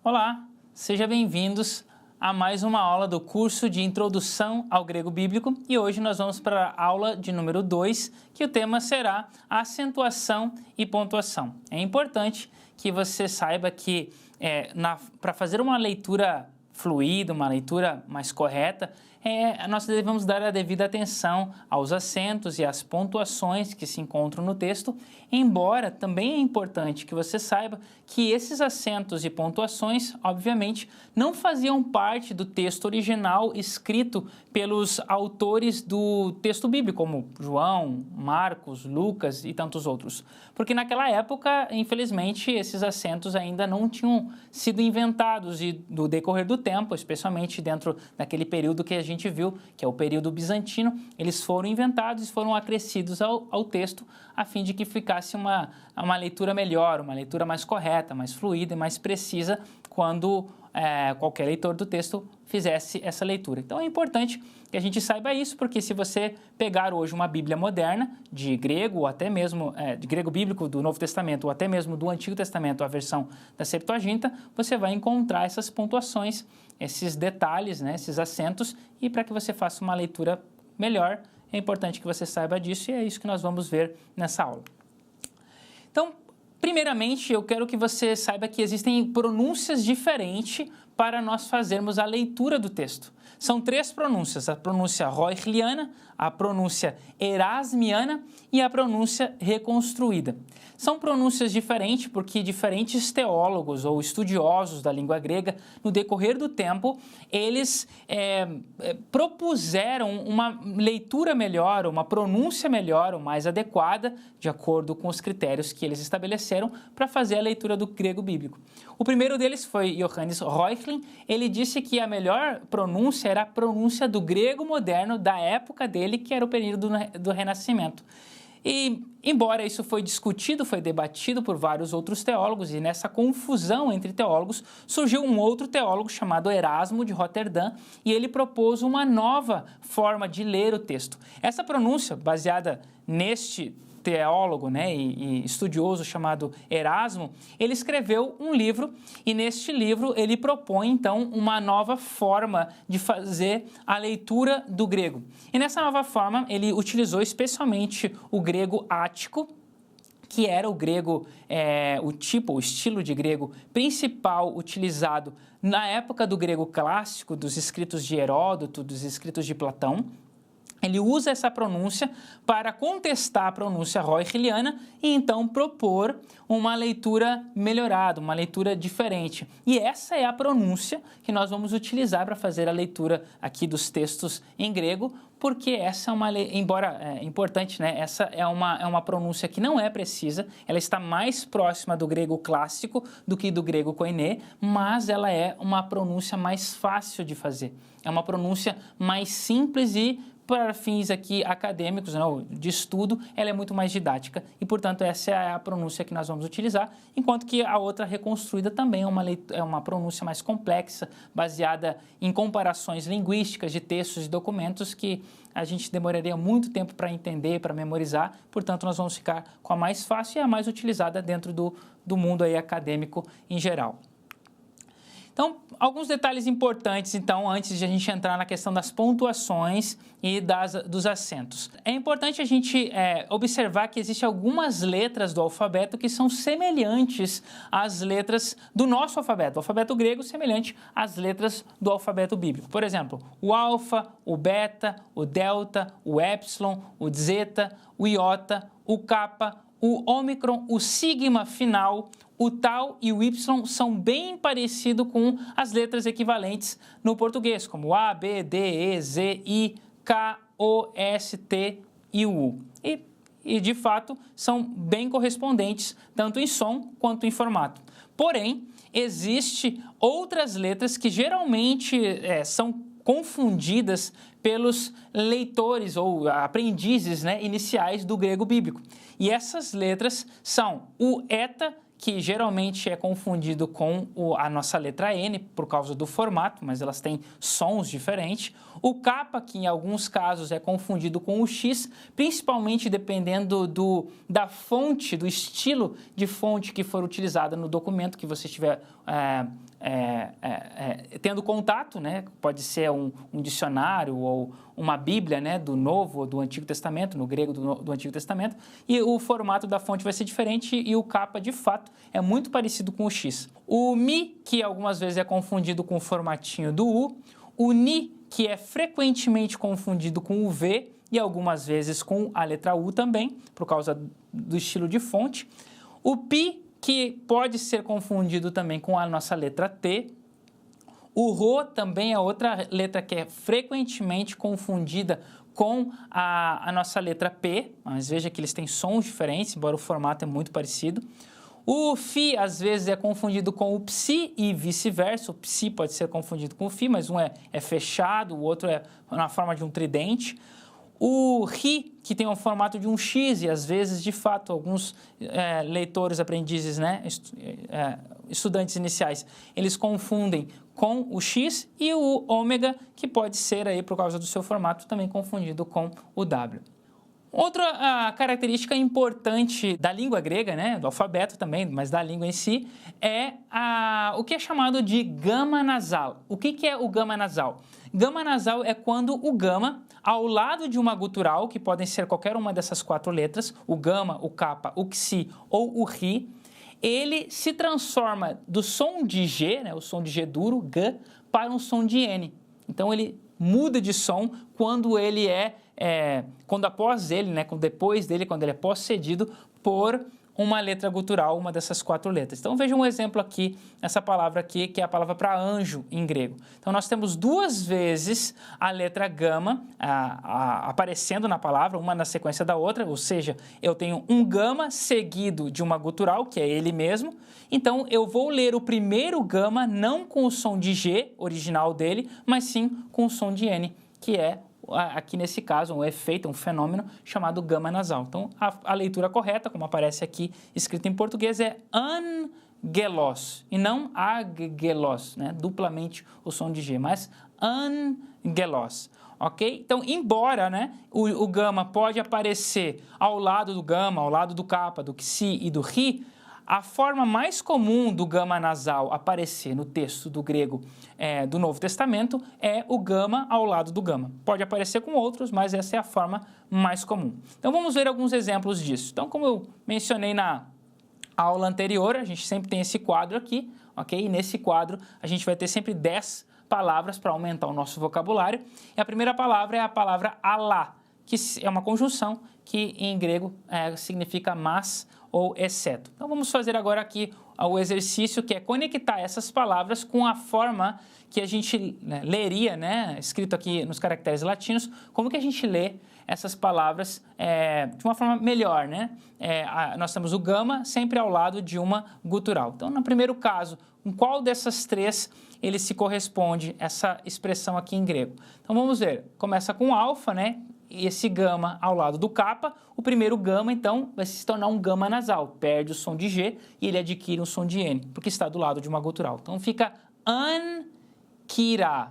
Olá, sejam bem-vindos a mais uma aula do curso de Introdução ao Grego Bíblico e hoje nós vamos para a aula de número 2, que o tema será acentuação e pontuação. É importante que você saiba que para fazer uma leitura fluida, uma leitura mais correta, nós devemos dar a devida atenção aos acentos e às pontuações que se encontram no texto, embora também é importante que você saiba que esses acentos e pontuações, obviamente, não faziam parte do texto original escrito pelos autores do texto bíblico, como João, Marcos, Lucas e tantos outros. Porque naquela época, infelizmente, esses acentos ainda não tinham sido inventados e no decorrer do tempo, especialmente dentro daquele período que a gente viu, que é o período bizantino, eles foram inventados e foram acrescidos ao texto a fim de que ficasse uma leitura melhor, uma leitura mais correta, mais fluida e mais precisa quando qualquer leitor do texto fizesse essa leitura. Então é importante que a gente saiba isso, porque se você pegar hoje uma Bíblia moderna, de grego ou até mesmo de grego bíblico do Novo Testamento ou até mesmo do Antigo Testamento, a versão da Septuaginta, você vai encontrar essas pontuações, esses detalhes, esses acentos, e para que você faça uma leitura melhor, é importante que você saiba disso e é isso que nós vamos ver nessa aula. Então, primeiramente, eu quero que você saiba que existem pronúncias diferentes para nós fazermos a leitura do texto. São 3 pronúncias, a pronúncia roiliana, a pronúncia erasmiana e a pronúncia reconstruída. São pronúncias diferentes porque diferentes teólogos ou estudiosos da língua grega, no decorrer do tempo, eles propuseram uma leitura melhor, uma pronúncia melhor ou mais adequada, de acordo com os critérios que eles estabeleceram para fazer a leitura do grego bíblico. O primeiro deles foi Johannes Reuchlin. Ele disse que a melhor pronúncia era a pronúncia do grego moderno da época dele, que era o período do Renascimento. E, embora isso foi discutido, foi debatido por vários outros teólogos, e nessa confusão entre teólogos surgiu um outro teólogo chamado Erasmo de Roterdã, e ele propôs uma nova forma de ler o texto. Essa pronúncia, baseada neste teólogo e estudioso chamado Erasmo, ele escreveu um livro e neste livro ele propõe então uma nova forma de fazer a leitura do grego. E nessa nova forma ele utilizou especialmente o grego ático, que era o grego, o estilo de grego principal utilizado na época do grego clássico, dos escritos de Heródoto, dos escritos de Platão. Ele usa essa pronúncia para contestar a pronúncia roiliana e então propor uma leitura melhorada, uma leitura diferente. E essa é a pronúncia que nós vamos utilizar para fazer a leitura aqui dos textos em grego, porque essa é uma, embora importante, essa é uma pronúncia que não é precisa, ela está mais próxima do grego clássico do que do grego koiné, mas ela é uma pronúncia mais fácil de fazer. É uma pronúncia mais simples e, para fins aqui acadêmicos, de estudo, ela é muito mais didática e, portanto, essa é a pronúncia que nós vamos utilizar, enquanto que a outra reconstruída também é uma pronúncia mais complexa, baseada em comparações linguísticas de textos e documentos que a gente demoraria muito tempo para entender, para memorizar, portanto, nós vamos ficar com a mais fácil e a mais utilizada dentro do mundo aí acadêmico em geral. Então, alguns detalhes importantes, então, antes de a gente entrar na questão das pontuações e dos acentos. É importante a gente observar que existem algumas letras do alfabeto que são semelhantes às letras do nosso alfabeto. O alfabeto grego semelhante às letras do alfabeto bíblico. Por exemplo, o alfa, o beta, o delta, o epsilon, o zeta, o iota, o kappa, o ômicron, o sigma final, o tau e o y são bem parecidos com as letras equivalentes no português, como A, B, D, E, Z, I, K, O, S, T e o U. E de fato, são bem correspondentes, tanto em som quanto em formato. Porém, existem outras letras que geralmente são confundidas pelos leitores ou aprendizes iniciais do grego bíblico. E essas letras são o eta, que geralmente é confundido com a nossa letra N por causa do formato, mas elas têm sons diferentes. O K, que em alguns casos é confundido com o X, principalmente dependendo da fonte, do estilo de fonte que for utilizada no documento que você estiver tendo contato, né? Pode ser um dicionário ou uma Bíblia, né? Do Novo ou do Antigo Testamento, no grego do Antigo Testamento, e o formato da fonte vai ser diferente e o K, de fato, é muito parecido com o X. O Mi, que algumas vezes é confundido com o formatinho do U, o Ni, que é frequentemente confundido com o V e algumas vezes com a letra U também, por causa do estilo de fonte. O Pi, que pode ser confundido também com a nossa letra T. O Rho também é outra letra que é frequentemente confundida com a nossa letra P, mas veja que eles têm sons diferentes, embora o formato é muito parecido. O Fi, às vezes, é confundido com o Psi e vice-versa. O Psi pode ser confundido com o Fi, mas um é fechado, o outro é na forma de um tridente. O Ri, que tem um formato de um X, e às vezes, de fato, alguns leitores, aprendizes, né, estudantes iniciais, eles confundem com o X, e o ômega, que pode ser, aí, por causa do seu formato, também confundido com o W. Outra característica importante da língua grega, né, do alfabeto também, mas da língua em si, é o que é chamado de gama nasal. O que é o gama nasal? Gama nasal é quando o gama, ao lado de uma gutural, que podem ser qualquer uma dessas 4 letras, o gama, o kappa, o xi ou o ri, ele se transforma do som de G, né, o som de G duro, G, para um som de N. Então, ele muda de som quando ele quando após ele, né, depois dele, quando ele é precedido por uma letra gutural, uma dessas 4 letras. Então, veja um exemplo aqui, essa palavra aqui, que é a palavra para anjo em grego. Então, nós temos 2 vezes a letra gama aparecendo na palavra, uma na sequência da outra, ou seja, eu tenho um gama seguido de uma gutural, que é ele mesmo. Então, eu vou ler o primeiro gama não com o som de G, original dele, mas sim com o som de N, que é aqui nesse caso, um efeito, um fenômeno chamado gama nasal. Então, a leitura correta, como aparece aqui escrito em português, é angelos, e não agelos, né? Duplamente o som de G, mas angelos. Ok? Então, embora, né, o gama pode aparecer ao lado do gama, ao lado do kappa, do xi e do ri, a forma mais comum do gama nasal aparecer no texto do grego do Novo Testamento é o gama ao lado do gama. Pode aparecer com outros, mas essa é a forma mais comum. Então, vamos ver alguns exemplos disso. Então, como eu mencionei na aula anterior, a gente sempre tem esse quadro aqui, ok? E nesse quadro, a gente vai ter sempre 10 palavras para aumentar o nosso vocabulário. E a primeira palavra é a palavra alá, que é uma conjunção que em grego significa mas ou exceto. Então, vamos fazer agora aqui o exercício que é conectar essas palavras com a forma que a gente leria, né, escrito aqui nos caracteres latinos, como que a gente lê essas palavras de uma forma melhor, né? Nós temos o gama sempre ao lado de uma gutural. Então, no primeiro caso, com qual dessas 3 ele se corresponde, essa expressão aqui em grego? Então, vamos ver. Começa com alfa, né? E esse gama ao lado do kappa, o primeiro gama, então, vai se tornar um gama nasal, perde o som de G e ele adquire um som de N, porque está do lado de uma gutural. Então, fica ankira,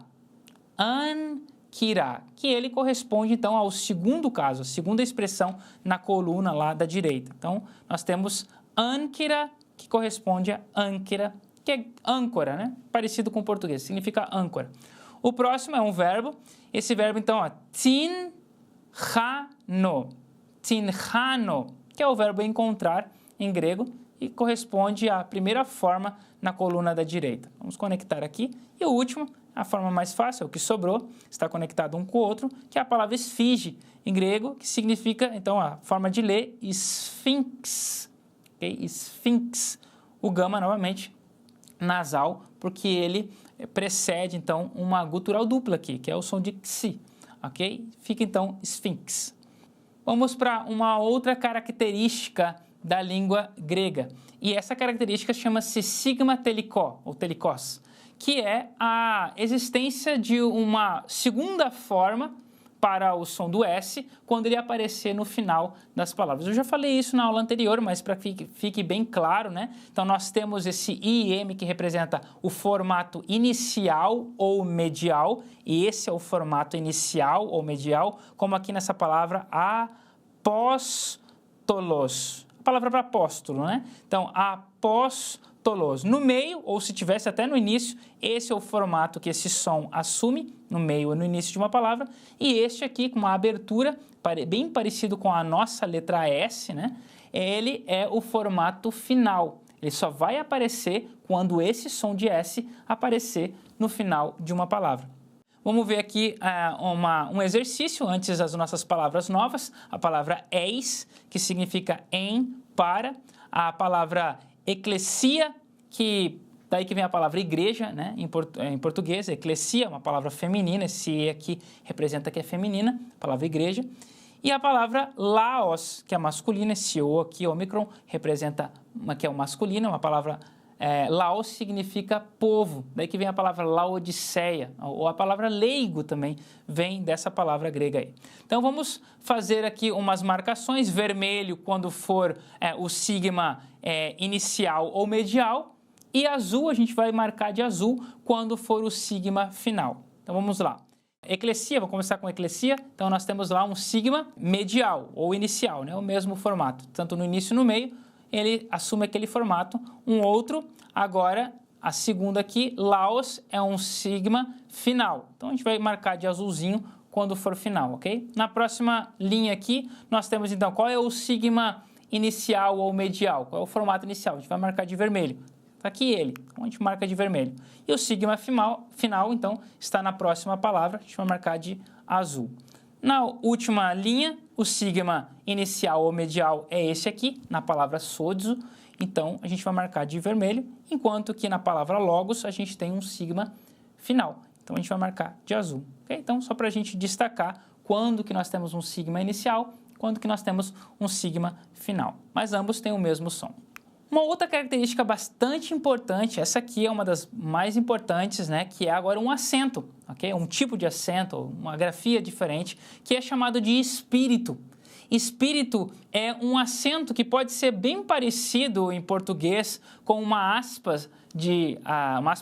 que ele corresponde, então, ao segundo caso, a segunda expressão na coluna lá da direita. Então, nós temos ankira, que corresponde a âncora, que é âncora, né? Parecido com o português, significa âncora. O próximo é um verbo, esse verbo, então, tinhano, que é o verbo encontrar em grego e corresponde à primeira forma na coluna da direita. Vamos conectar aqui. E o último, a forma mais fácil, o que sobrou, está conectado um com o outro, que é a palavra esfinge em grego, que significa, então, a forma de ler, esfinx. Okay? Esfinx. O gama, novamente, nasal, porque ele precede, então, uma gutural dupla aqui, que é o som de xi. Ok? Fica, então, esfinx. Vamos para uma outra característica da língua grega. E essa característica chama-se sigma telikó, ou telikós, que é a existência de uma segunda forma para o som do S quando ele aparecer no final das palavras. Eu já falei isso na aula anterior, mas para que fique bem claro, né? Então, nós temos esse I e M que representa o formato inicial ou medial, e esse é o formato inicial ou medial, como aqui nessa palavra apóstolos. A palavra para apóstolo, né? Então, apóstolos. No meio, ou se tivesse até no início, esse é o formato que esse som assume, no meio ou no início de uma palavra, e este aqui, com uma abertura bem parecido com a nossa letra S, né? Ele é o formato final. Ele só vai aparecer quando esse som de S aparecer no final de uma palavra. Vamos ver aqui um exercício antes das nossas palavras novas. A palavra eis, que significa em, para. A palavra eclesia, que daí que vem a palavra igreja, né? Em português, eclesia, uma palavra feminina, esse E aqui representa que é feminina, a palavra igreja. E a palavra laos, que é masculina, esse O aqui, ômicron, representa que é o masculino, uma palavra laos significa povo, daí que vem a palavra laodiceia, ou a palavra leigo também vem dessa palavra grega aí. Então vamos fazer aqui umas marcações, vermelho quando for o sigma inicial ou medial, e azul a gente vai marcar de azul quando for o sigma final. Então vamos lá. Eclesia, vamos começar com eclesia, então nós temos lá um sigma medial ou inicial, né? O mesmo formato, tanto no início e no meio, ele assume aquele formato. Um outro, agora, a segunda aqui, laos, é um sigma final. Então, a gente vai marcar de azulzinho quando for final, ok? Na próxima linha aqui, nós temos, então, qual é o sigma inicial ou medial? Qual é o formato inicial? A gente vai marcar de vermelho. Está aqui ele, então a gente marca de vermelho. E o sigma final, então, está na próxima palavra, a gente vai marcar de azul. Na última linha, o sigma inicial ou medial é esse aqui, na palavra sozo, então a gente vai marcar de vermelho, enquanto que na palavra logos a gente tem um sigma final, então a gente vai marcar de azul. Okay? Então, só para a gente destacar quando que nós temos um sigma inicial, quando que nós temos um sigma final, mas ambos têm o mesmo som. Uma outra característica bastante importante, essa aqui é uma das mais importantes, né, que é agora um acento, ok? Um tipo de acento, uma grafia diferente, que é chamado de espírito. Espírito é um acento que pode ser bem parecido em português com uma aspa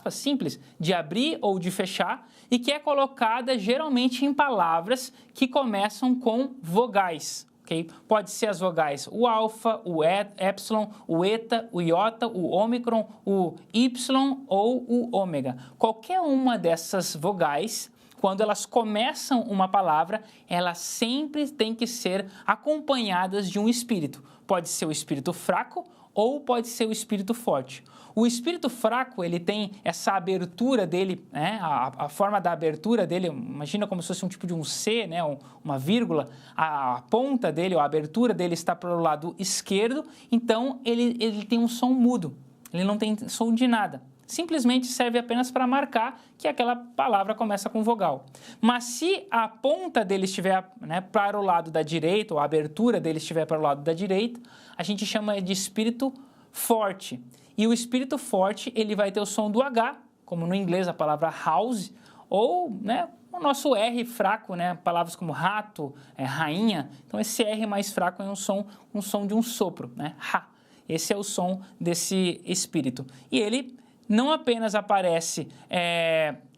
simples de abrir ou de fechar e que é colocada geralmente em palavras que começam com vogais. Okay? Pode ser as vogais o alfa, o epsilon, o eta, o iota, o ômicron, o y ou o ômega. Qualquer uma dessas vogais, quando elas começam uma palavra, elas sempre têm que ser acompanhadas de um espírito. Pode ser o espírito fraco ou pode ser o espírito forte. O espírito fraco, ele tem essa abertura dele, né? A forma da abertura dele, imagina como se fosse um tipo de um C, né? Uma vírgula, a ponta dele, a abertura dele está para o lado esquerdo, então ele tem um som mudo, ele não tem som de nada. Simplesmente serve apenas para marcar que aquela palavra começa com vogal. Mas se a ponta dele estiver, né, para o lado da direita, ou a abertura dele estiver para o lado da direita, a gente chama de espírito forte. E o espírito forte, ele vai ter o som do H, como no inglês a palavra house, ou, né, o nosso R fraco, né, palavras como rato, rainha. Então esse R mais fraco é um som de um sopro, né, ha. Esse é o som desse espírito. E ele não apenas aparece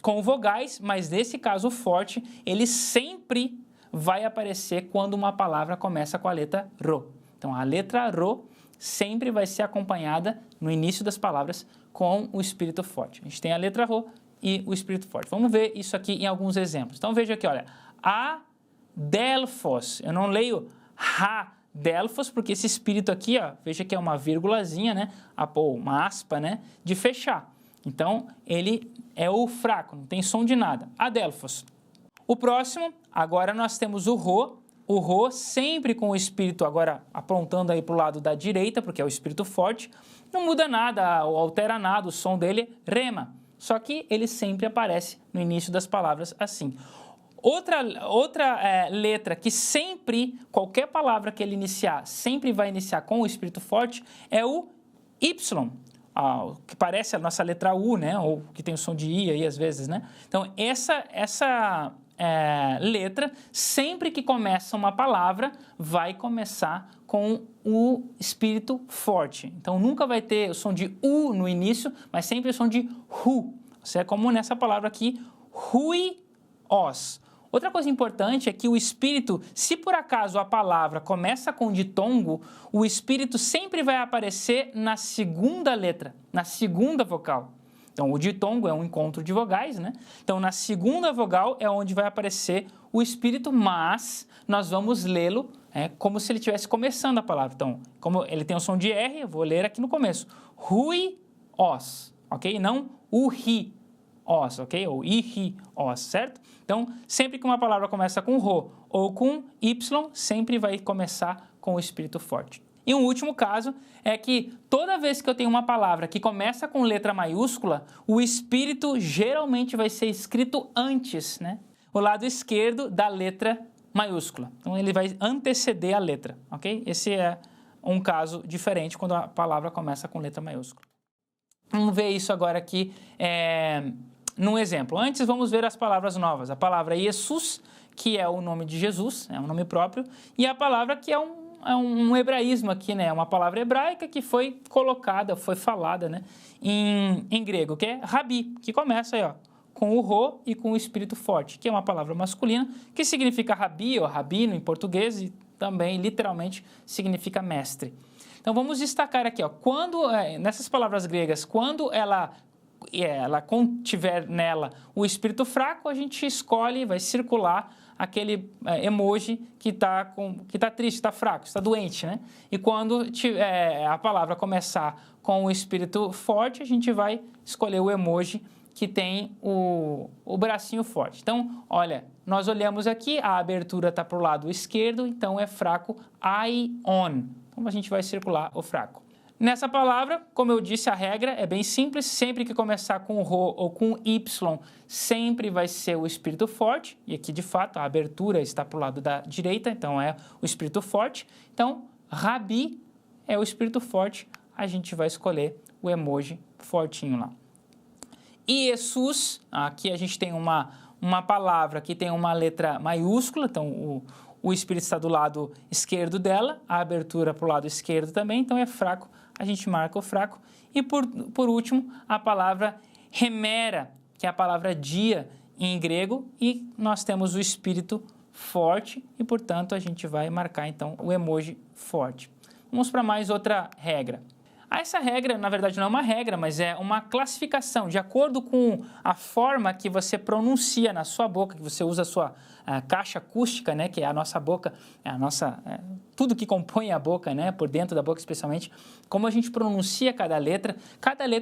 com vogais, mas nesse caso forte, ele sempre vai aparecer quando uma palavra começa com a letra Rho. Então, a letra Rho sempre vai ser acompanhada no início das palavras com o espírito forte. A gente tem a letra Rho e o espírito forte. Vamos ver isso aqui em alguns exemplos. Então, veja aqui, olha, Adelphos. Eu não leio Delphos, porque esse espírito aqui, ó, veja que é uma vírgulazinha, né? Uma aspa, né? De fechar. Então, ele é o fraco, não tem som de nada. Adelphos. O próximo, agora nós temos o Rho. O Rho sempre com o espírito agora apontando aí para o lado da direita, porque é o espírito forte. Não muda nada, ou altera nada, o som dele rema. Só que ele sempre aparece no início das palavras assim. Outra letra que sempre, qualquer palavra que ele iniciar, sempre vai iniciar com o espírito forte, é o Y, que parece a nossa letra U, né? Ou que tem o som de I aí às vezes, né? Então, essa letra, sempre que começa uma palavra, vai começar com o espírito forte. Então, nunca vai ter o som de U no início, mas sempre o som de RU. Isso é como nessa palavra aqui, ruios. Outra coisa importante é que o espírito, se por acaso a palavra começa com ditongo, o espírito sempre vai aparecer na segunda letra, na segunda vogal. Então, o ditongo é um encontro de vogais, né? Então, na segunda vogal é onde vai aparecer o espírito, mas nós vamos lê-lo como se ele estivesse começando a palavra. Então, como ele tem o som de R, eu vou ler aqui no começo. Ruios, ok? Não uri-os, ok? Ou iri-os, certo? Então, sempre que uma palavra começa com ro ou com y, sempre vai começar com o espírito forte. E um último caso é que toda vez que eu tenho uma palavra que começa com letra maiúscula, o espírito geralmente vai ser escrito antes, né? O lado esquerdo da letra maiúscula. Então, ele vai anteceder a letra, ok? Esse é um caso diferente quando a palavra começa com letra maiúscula. Vamos ver isso agora aqui num exemplo. Antes, vamos ver as palavras novas. A palavra Jesus, que é o nome de Jesus, é um nome próprio, e a palavra que é um hebraísmo aqui, né? Uma palavra hebraica que foi colocada, foi falada, né? em grego, que é rabi, que começa aí, ó, com o ro e com o espírito forte, que é uma palavra masculina, que significa rabi ou rabino em português e também, literalmente, significa mestre. Então, vamos destacar aqui, ó, nessas palavras gregas, quando ela contiver nela o espírito fraco, a gente escolhe, vai circular aquele emoji que está triste, está fraco, está doente, né? E quando a palavra começar com o espírito forte, a gente vai escolher o emoji que tem o bracinho forte. Então, olha, nós olhamos aqui, a abertura está para o lado esquerdo, então é fraco, aion. Então, a gente vai circular o fraco. Nessa palavra, como eu disse, a regra é bem simples, sempre que começar com ro ou com y, sempre vai ser o espírito forte, e aqui, de fato, a abertura está para o lado da direita, então é o espírito forte. Então, rabi é o espírito forte, a gente vai escolher o emoji fortinho lá. E Jesus, aqui a gente tem uma palavra que tem uma letra maiúscula, então o espírito está do lado esquerdo dela, a abertura para o lado esquerdo também, então é fraco, a gente marca o fraco. E por último, a palavra remera, que é a palavra dia em grego, e nós temos o espírito forte e, portanto, a gente vai marcar então o emoji forte. Vamos para mais outra regra. Essa regra, na verdade, não é uma regra, mas é uma classificação. De acordo com a forma que você pronuncia na sua boca, que você usa a sua caixa acústica, né, que é a nossa boca, tudo que compõe a boca, né, por dentro da boca especialmente, como a gente pronuncia cada letra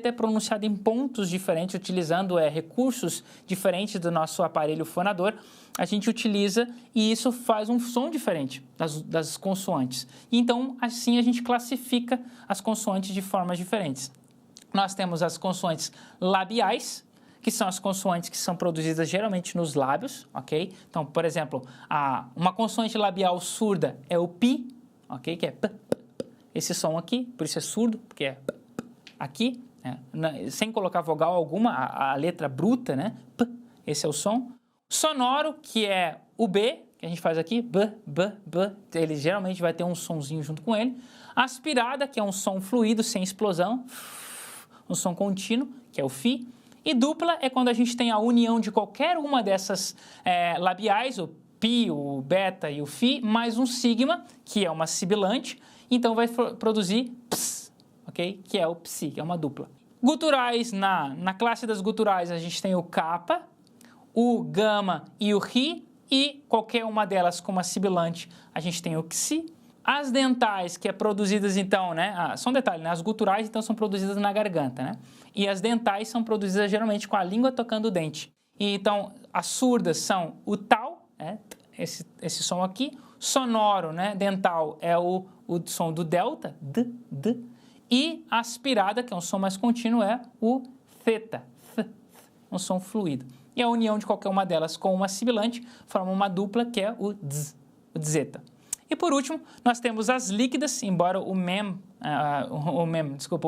é pronunciada em pontos diferentes, utilizando recursos diferentes do nosso aparelho fonador, a gente utiliza e isso faz um som diferente das consoantes. Então, assim a gente classifica as consoantes de formas diferentes. Nós temos as consoantes labiais, que são as consoantes que são produzidas geralmente nos lábios, ok? Então, por exemplo, uma consoante labial surda é o pi, ok? Que é p, esse som aqui, por isso é surdo, porque é aqui, sem colocar vogal alguma, a letra bruta, né? P, esse é o som. Sonoro, que é o B, que a gente faz aqui, b, b, b, ele geralmente vai ter um sonzinho junto com ele. Aspirada, que é um som fluido, sem explosão, um som contínuo, que é o fi. E dupla é quando a gente tem a união de qualquer uma dessas labiais, o pi, o beta e o fi, mais um sigma, que é uma sibilante, então vai produzir ps, ok? Que é o psi, que é uma dupla. Guturais, na classe das guturais, a gente tem o kappa, o gama e o ri, e qualquer uma delas com uma sibilante, a gente tem o xi. As dentais, que é produzidas então, né, só um detalhe, né, as guturais então são produzidas na garganta, né, e as dentais são produzidas geralmente com a língua tocando o dente. E, então, as surdas são o tal, né, esse som aqui, sonoro, né, dental é o som do delta, d, e aspirada, que é um som mais contínuo, é o theta, um som fluido. E a união de qualquer uma delas com uma sibilante forma uma dupla, que é o dz, o dzeta. E por último, nós temos as líquidas, embora o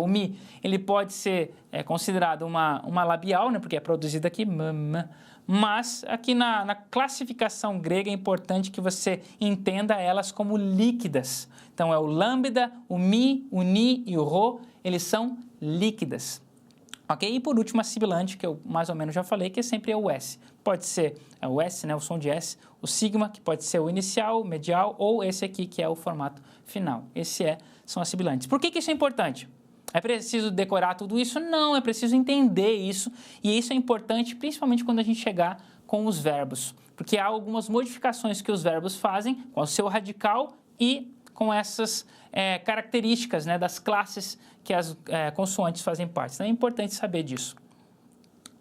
mi, ele pode ser considerado uma labial, né, porque é produzida aqui, mas aqui na classificação grega é importante que você entenda elas como líquidas. Então é o lambda, o mi, o ni e o rho, eles são líquidas. Ok? E por último, a sibilante, que eu mais ou menos já falei, que sempre é o S. Pode ser o S, né, o som de S, o sigma, que pode ser o inicial, o medial, ou esse aqui, que é o formato final. São as sibilantes. Por que isso é importante? É preciso decorar tudo isso? Não, é preciso entender isso. E isso é importante, principalmente quando a gente chegar com os verbos. Porque há algumas modificações que os verbos fazem com o seu radical e com essas características, né, das classes que as consoantes fazem parte. Então é importante saber disso.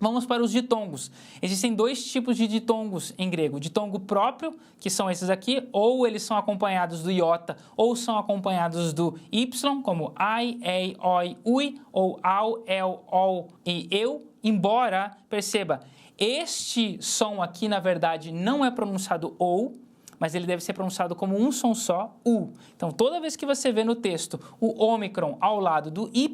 Vamos para os ditongos. Existem dois tipos de ditongos em grego. O ditongo próprio, que são esses aqui, ou eles são acompanhados do iota, ou são acompanhados do y, como ai, ei, oi, ui, ou au, el, ol e eu, embora, perceba, este som aqui, na verdade, não é pronunciado ou, mas ele deve ser pronunciado como um som só, u. Então, toda vez que você vê no texto o ômicron ao lado do y,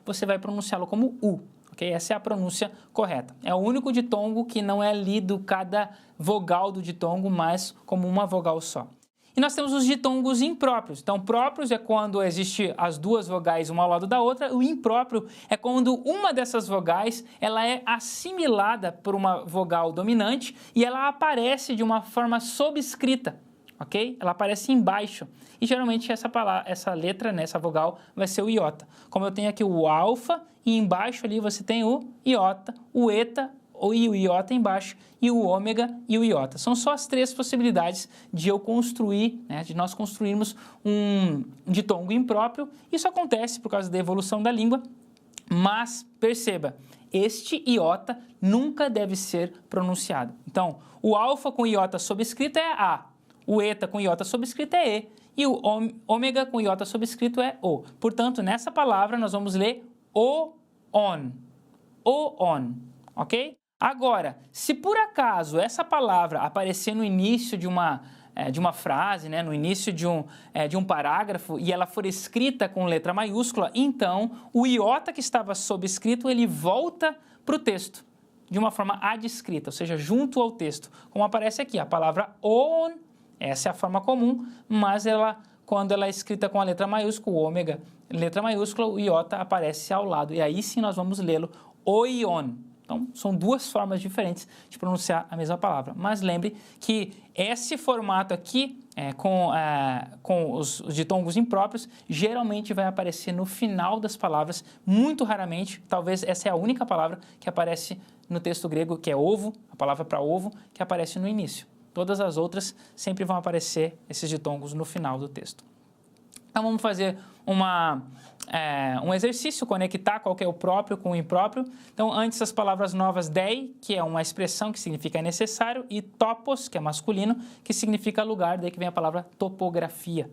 você vai pronunciá-lo como u. Okay? Essa é a pronúncia correta. É o único ditongo que não é lido cada vogal do ditongo, mas como uma vogal só. E nós temos os ditongos impróprios. Então, próprios é quando existem as duas vogais uma ao lado da outra. O impróprio é quando uma dessas vogais ela é assimilada por uma vogal dominante e ela aparece de uma forma sobrescrita, ok? Ela aparece embaixo. E geralmente essa letra, né, essa vogal, vai ser o iota. Como eu tenho aqui o alfa e embaixo ali você tem o iota, o eta, e o iota embaixo, e o ômega e o iota. São só as três possibilidades de eu construir, né, de nós construirmos um ditongo impróprio. Isso acontece por causa da evolução da língua, mas perceba, este iota nunca deve ser pronunciado. Então, o alfa com iota sobrescrito é A, o eta com iota sobrescrito é E, e o ômega com iota sobrescrito é O. Portanto, nessa palavra nós vamos ler o-on, ok? Agora, se por acaso essa palavra aparecer no início de uma frase, né, no início de um parágrafo e ela for escrita com letra maiúscula, então o iota que estava sobrescrito ele volta para o texto de uma forma adscrita, ou seja, junto ao texto, como aparece aqui, a palavra on, essa é a forma comum, mas quando ela é escrita com a letra maiúscula, o ômega, letra maiúscula, o iota aparece ao lado, e aí sim nós vamos lê-lo oion. Então, são duas formas diferentes de pronunciar a mesma palavra. Mas lembre que esse formato aqui, com os ditongos impróprios, geralmente vai aparecer no final das palavras, muito raramente. Talvez essa é a única palavra que aparece no texto grego, que é ovo, a palavra para ovo, que aparece no início. Todas as outras sempre vão aparecer esses ditongos no final do texto. Então, vamos fazer um exercício, conectar qual que é o próprio com o impróprio. Então, antes as palavras novas dei, que é uma expressão que significa necessário, e topos, que é masculino, que significa lugar, daí que vem a palavra topografia.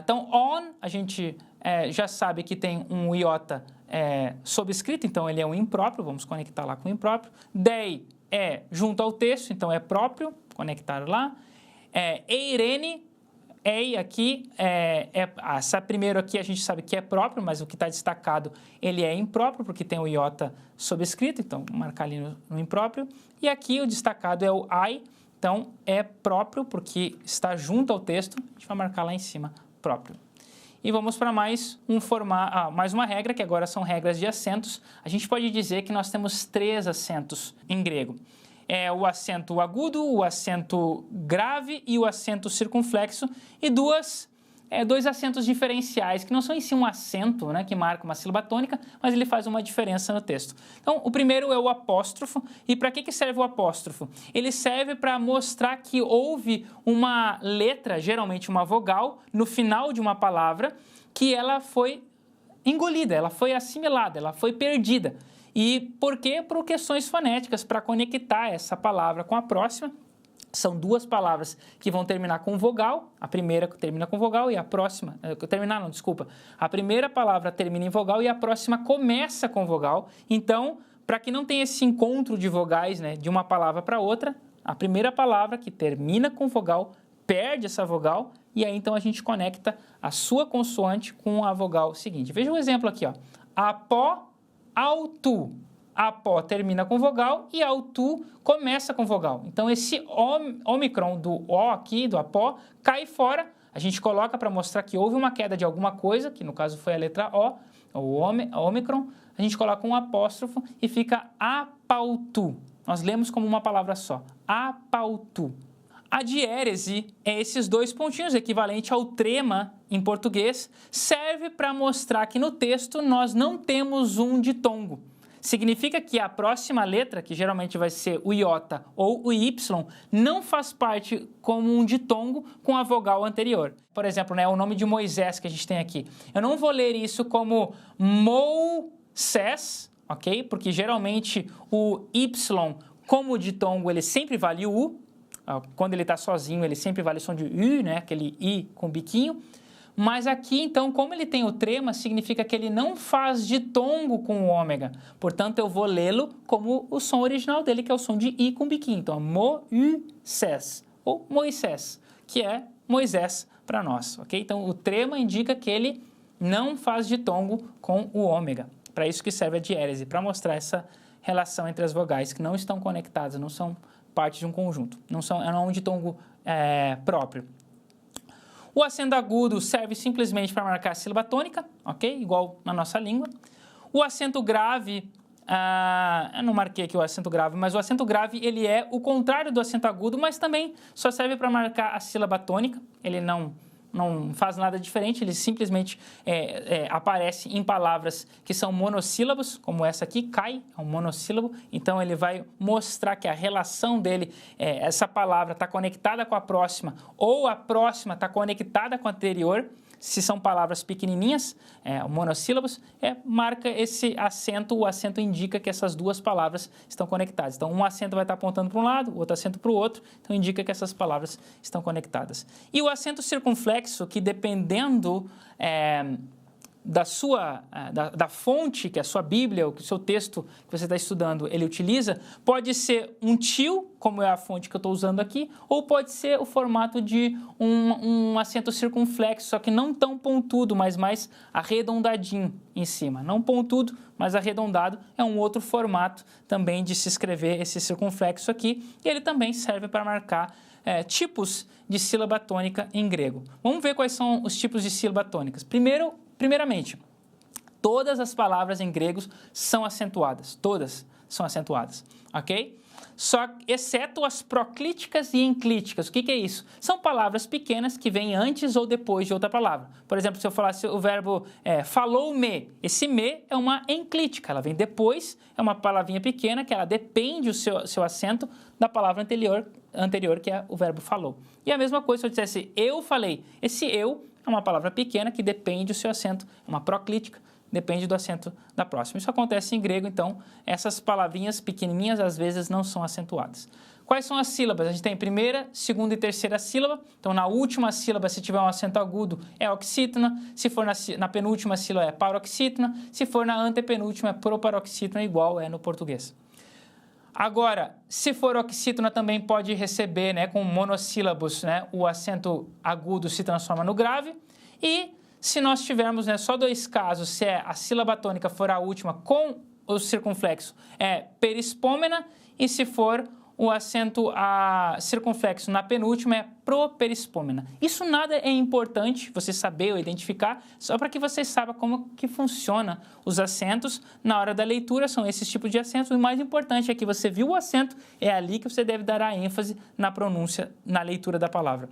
Então, on, a gente já sabe que tem um iota sobrescrito, então ele é um impróprio, vamos conectar lá com o impróprio. Dei é junto ao texto, então é próprio, conectar lá. Eirene, ei aqui, essa primeiro aqui a gente sabe que é próprio, mas o que está destacado, ele é impróprio, porque tem o iota sobrescrito, então vou marcar ali no impróprio. E aqui o destacado é o ai, então é próprio, porque está junto ao texto, a gente vai marcar lá em cima, próprio. E vamos para mais uma regra, que agora são regras de acentos. A gente pode dizer que nós temos 3 acentos em grego. O acento agudo, o acento grave e o acento circunflexo, e dois acentos diferenciais, que não são em si um acento, né, que marca uma sílaba tônica, mas ele faz uma diferença no texto. Então, o primeiro é o apóstrofo. E para que serve o apóstrofo? Ele serve para mostrar que houve uma letra, geralmente uma vogal, no final de uma palavra, que ela foi engolida, ela foi assimilada, ela foi perdida. E por quê? Por questões fonéticas, para conectar essa palavra com a próxima. São 2 palavras que vão terminar com vogal, a primeira termina com vogal e a próxima... A primeira palavra termina em vogal e a próxima começa com vogal. Então, para que não tenha esse encontro de vogais, né, de uma palavra para outra, a primeira palavra que termina com vogal perde essa vogal e aí então a gente conecta a sua consoante com a vogal seguinte. Veja um exemplo aqui, ó. Apó, autu. Apó termina com vogal e autu começa com vogal. Então, esse ômicron do O aqui, do apó, cai fora. A gente coloca para mostrar que houve uma queda de alguma coisa, que no caso foi a letra O, o ômicron. A gente coloca um apóstrofo e fica apautu. Nós lemos como uma palavra só, apautu. A diérese é esses dois pontinhos, equivalente ao trema em português, serve para mostrar que no texto nós não temos um ditongo. Significa que a próxima letra, que geralmente vai ser o iota ou o y, não faz parte como um ditongo com a vogal anterior. Por exemplo, né, o nome de Moisés que a gente tem aqui. Eu não vou ler isso como Mou-ses, ok? Porque geralmente o y, como ditongo, ele sempre vale o U. Quando ele está sozinho, ele sempre vale o som de U, né? Aquele I com biquinho. Mas aqui, então, como ele tem o trema, significa que ele não faz ditongo com o ômega. Portanto, eu vou lê-lo como o som original dele, que é o som de I com biquinho. Então, Mo-u-ses, ou Moisés, que é Moisés para nós, ok? Então, o trema indica que ele não faz ditongo com o ômega. Para isso que serve a diérese, para mostrar essa relação entre as vogais que não estão conectadas, não são parte de um conjunto, não é um ditongo próprio. O acento agudo serve simplesmente para marcar a sílaba tônica, ok? Igual na nossa língua. O acento grave, eu não marquei aqui o acento grave, mas o acento grave ele é o contrário do acento agudo, mas também só serve para marcar a sílaba tônica. Ele não faz nada diferente, ele simplesmente aparece em palavras que são monossílabos, como essa aqui, cai, é um monossílabo, então ele vai mostrar que a relação dele, essa palavra está conectada com a próxima, ou a próxima está conectada com a anterior. Se são palavras pequenininhas, monossílabos, marca esse acento, o acento indica que essas duas palavras estão conectadas. Então, um acento vai estar apontando para um lado, o outro acento para o outro, então indica que essas palavras estão conectadas. E o acento circunflexo, que dependendo da fonte, que é a sua Bíblia, ou que o seu texto que você está estudando, ele utiliza, pode ser um tio, como é a fonte que eu estou usando aqui, ou pode ser o formato de um acento circunflexo, só que não tão pontudo, mas mais arredondadinho em cima. Não pontudo, mas arredondado, é um outro formato também de se escrever esse circunflexo aqui, e ele também serve para marcar tipos de sílaba tônica em grego. Vamos ver quais são os tipos de sílaba tônicas. Primeiramente, todas as palavras em grego são acentuadas, todas são acentuadas, ok? Só exceto as proclíticas e enclíticas. O que é isso? São palavras pequenas que vêm antes ou depois de outra palavra. Por exemplo, se eu falasse o verbo falou-me, esse me é uma enclítica, ela vem depois, é uma palavrinha pequena que ela depende o seu acento da palavra anterior, que é o verbo falou. E a mesma coisa se eu dissesse eu falei, esse eu é uma palavra pequena que depende do seu acento, é uma proclítica, depende do acento da próxima. Isso acontece em grego, então essas palavrinhas pequenininhas às vezes não são acentuadas. Quais são as sílabas? A gente tem primeira, segunda e terceira sílaba. Então, na última sílaba, se tiver um acento agudo, é oxítona. Se for na penúltima sílaba, é paroxítona. Se for na antepenúltima, é proparoxítona, igual é no português. Agora, se for oxítona, também pode receber, né, com monossílabos, né, o acento agudo se transforma no grave. E se nós tivermos, né, só dois casos, se a sílaba tônica for a última com o circunflexo, é perispômena, e se for o acento circunflexo na penúltima, é properispômena. Isso nada é importante você saber ou identificar, só para que você saiba como que funciona os acentos na hora da leitura, são esses tipos de acentos. O mais importante é que você viu o acento, é ali que você deve dar a ênfase na pronúncia, na leitura da palavra.